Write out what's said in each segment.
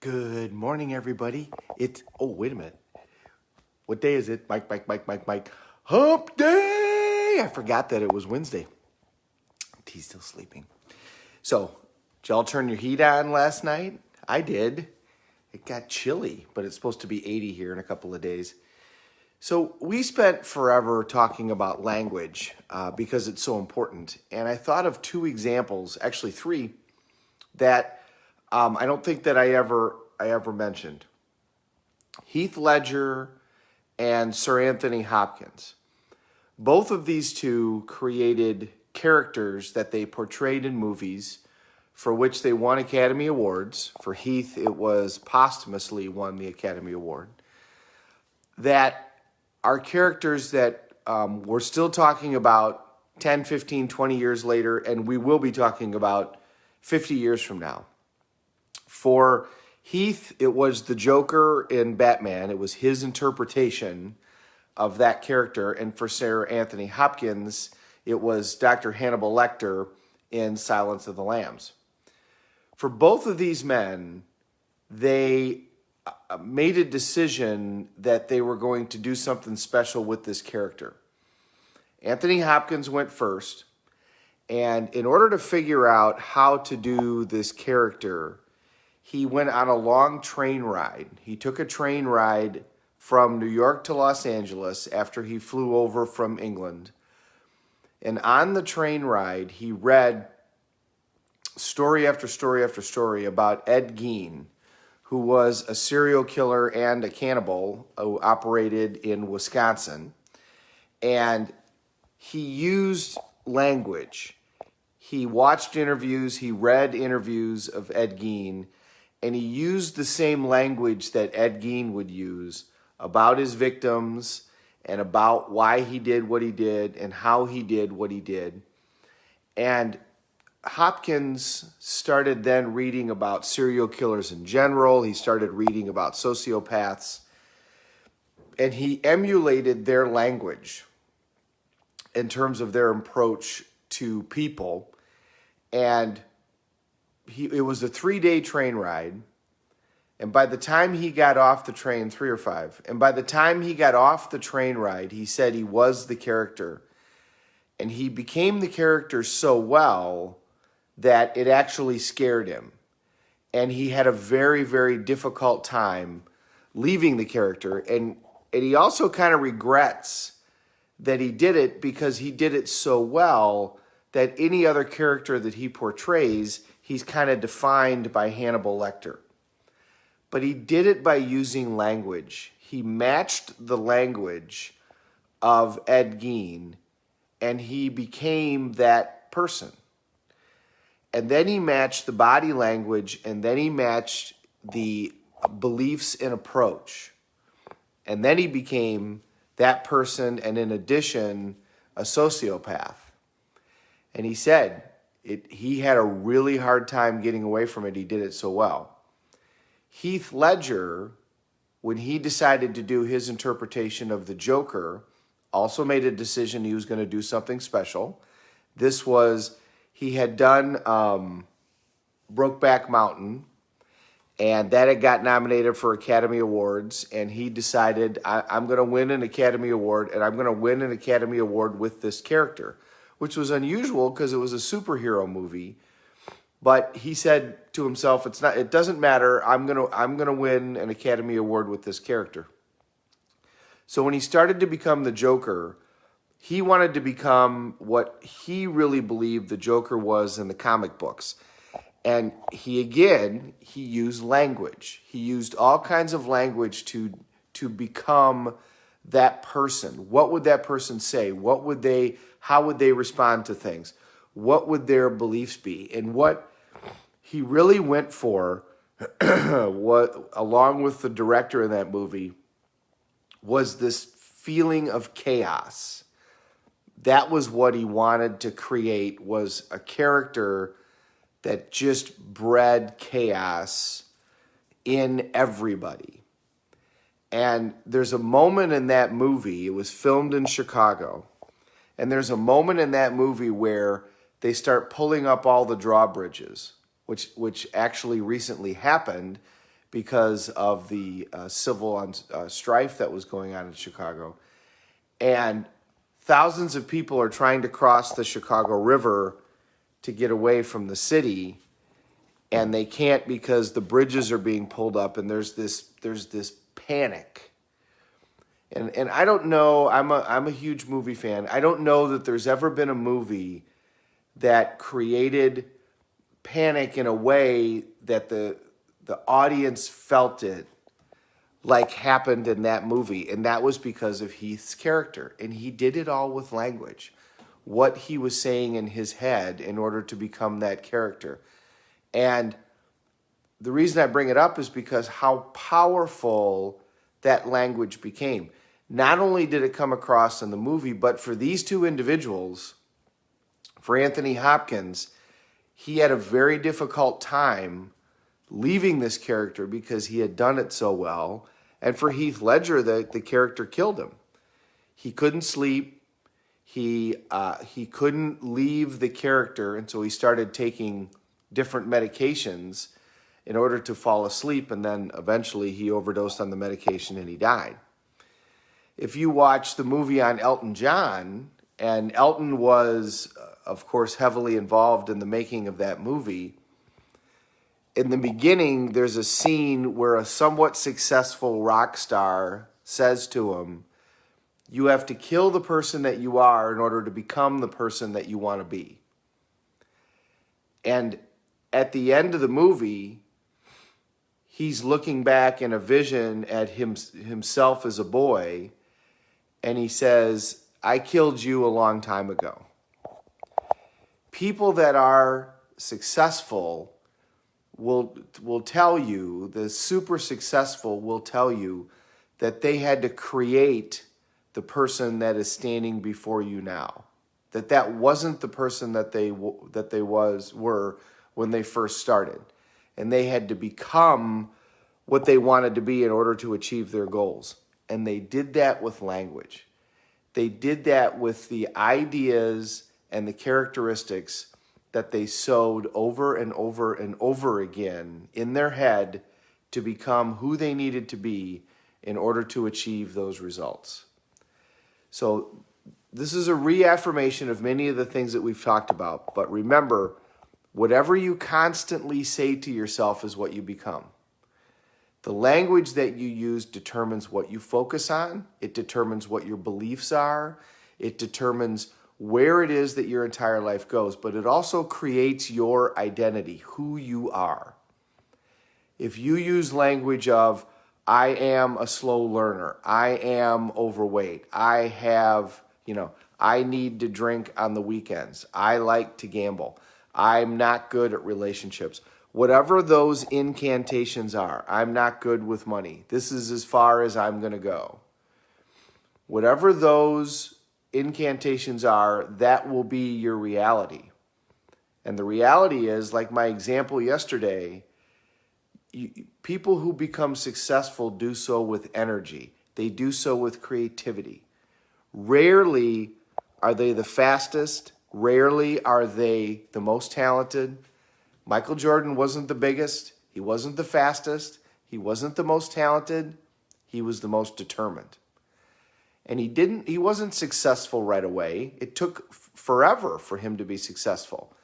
Good morning, everybody. Wait a minute. What day is it? Mike. Hump day! I forgot that it was Wednesday. T's still sleeping. So, did y'all turn your heat on last night? I did. It got chilly, but it's supposed to be 80 here in a couple of days. So, we spent forever talking about language because it's so important. And I thought of two examples, actually three, that I don't think that I ever mentioned. Heath Ledger and Sir Anthony Hopkins. Both of these two created characters that they portrayed in movies for which they won Academy Awards. For Heath, it was posthumously won the Academy Award. That are characters that we're still talking about 10, 15, 20 years later, and we will be talking about 50 years from now. For Heath, it was the Joker in Batman. It was his interpretation of that character. And for Sir Anthony Hopkins, it was Dr. Hannibal Lecter in Silence of the Lambs. For both of these men, they made a decision that they were going to do something special with this character. Anthony Hopkins went first, and in order to figure out how to do this character, he went on a long train ride. He took a train ride from New York to Los Angeles after he flew over from England. And on the train ride, he read story after story after story about Ed Gein, who was a serial killer and a cannibal who operated in Wisconsin. And he used language. He watched interviews, he read interviews of Ed Gein, and he used the same language that Ed Gein would use about his victims and about why he did what he did and how he did what he did. And Hopkins started then reading about serial killers in general. He started reading about sociopaths. And he emulated their language in terms of their approach to people. And it was a 3-day train ride. And by the time he got off the train, 3 or 5, and by the time he got off the train ride, he said he was the character. And he became the character so well that it actually scared him. And he had a very, very difficult time leaving the character. And he also kind of regrets that he did it because he did it so well that any other character that he portrays, he's kind of defined by Hannibal Lecter. But he did it by using language. He matched the language of Ed Gein, and he became that person. And then he matched the body language, and then he matched the beliefs and approach. And then he became that person, and in addition, a sociopath. And he said he had a really hard time getting away from it. He did it so well. Heath Ledger, when he decided to do his interpretation of the Joker, also made a decision he was going to do something special. This was, he had done Brokeback Mountain, and that had got nominated for Academy Awards, and he decided, I'm going to win an Academy Award, and I'm going to win an Academy Award with this character, which was unusual because it was a superhero movie. But he said to himself, it doesn't matter. I'm going to win an Academy Award with this character. So when he started to become the Joker, he wanted to become what he really believed the Joker was in the comic books. And he used language. He used all kinds of language to become that person. What would that person say? How would they respond to things? What would their beliefs be? And what he really went for, along with the director in that movie, was this feeling of chaos. That was what he wanted to create, was a character that just bred chaos in everybody. And there's a moment in that movie, it was filmed in Chicago, and there's a moment in that movie where they start pulling up all the drawbridges, which actually recently happened because of the civil strife that was going on in Chicago. And thousands of people are trying to cross the Chicago River to get away from the city, and they can't because the bridges are being pulled up, and there's this panic. And I don't know, I'm a huge movie fan. I don't know that there's ever been a movie that created panic in a way that the audience felt it like happened in that movie. And that was because of Heath's character. And he did it all with language. What he was saying in his head in order to become that character. And the reason I bring it up is because how powerful that language became. Not only did it come across in the movie, but for these two individuals, for Anthony Hopkins, he had a very difficult time leaving this character because he had done it so well. And for Heath Ledger, the character killed him. He couldn't sleep. He couldn't leave the character, and so he started taking different medications in order to fall asleep, and then eventually he overdosed on the medication and he died. If you watch the movie on Elton John, and Elton was, of course, heavily involved in the making of that movie, in the beginning, there's a scene where a somewhat successful rock star says to him, you have to kill the person that you are in order to become the person that you want to be. And at the end of the movie, he's looking back in a vision at himself as a boy, and he says, I killed you a long time ago. People that are successful will tell you, the super successful will tell you that they had to create the person that is standing before you now. That wasn't the person that they were when they first started. And they had to become what they wanted to be in order to achieve their goals. And they did that with language. They did that with the ideas and the characteristics that they sowed over and over and over again in their head to become who they needed to be in order to achieve those results. So this is a reaffirmation of many of the things that we've talked about. But remember, whatever you constantly say to yourself is what you become. The language that you use determines what you focus on. It determines what your beliefs are. It determines where it is that your entire life goes. But it also creates your identity, who you are. If you use language of, I am a slow learner, I am overweight, I need to drink on the weekends, I like to gamble, I'm not good at relationships. Whatever those incantations are, I'm not good with money, this is as far as I'm going to go. Whatever those incantations are, that will be your reality. And the reality is, like my example yesterday, people who become successful do so with energy. They do so with creativity. Rarely are they the fastest. Rarely are they the most talented. Michael Jordan wasn't the biggest. He wasn't the fastest. He wasn't the most talented. He was the most determined. And he wasn't successful right away. It took forever for him to be successful.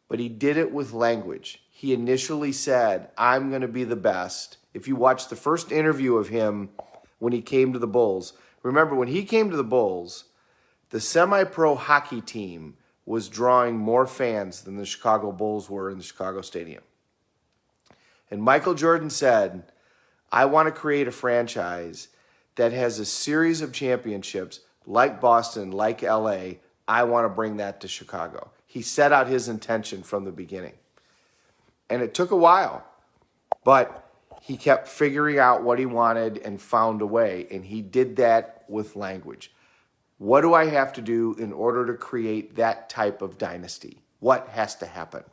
But he did it with language. He initially said, I'm going to be the best. If you watch the first interview of him when he came to the Bulls, remember when he came to the Bulls, the semi-pro hockey team was drawing more fans than the Chicago Bulls were in the Chicago Stadium. And Michael Jordan said, I want to create a franchise that has a series of championships like Boston, like LA. I want to bring that to Chicago. He set out his intention from the beginning. And it took a while, but he kept figuring out what he wanted and found a way. And he did that with language. What do I have to do in order to create that type of dynasty? What has to happen?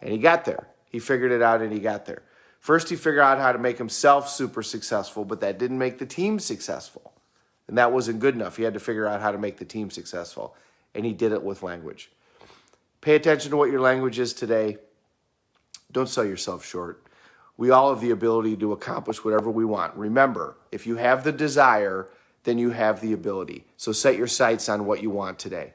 And he got there. He figured it out and he got there. First, he figured out how to make himself super successful, but that didn't make the team successful. And that wasn't good enough. He had to figure out how to make the team successful. And he did it with language. Pay attention to what your language is today. Don't sell yourself short. We all have the ability to accomplish whatever we want. Remember, if you have the desire, then you have the ability. So set your sights on what you want today.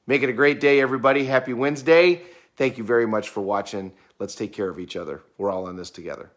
Make it a great day, everybody. Happy Wednesday. Thank you very much for watching. Let's take care of each other. We're all in this together.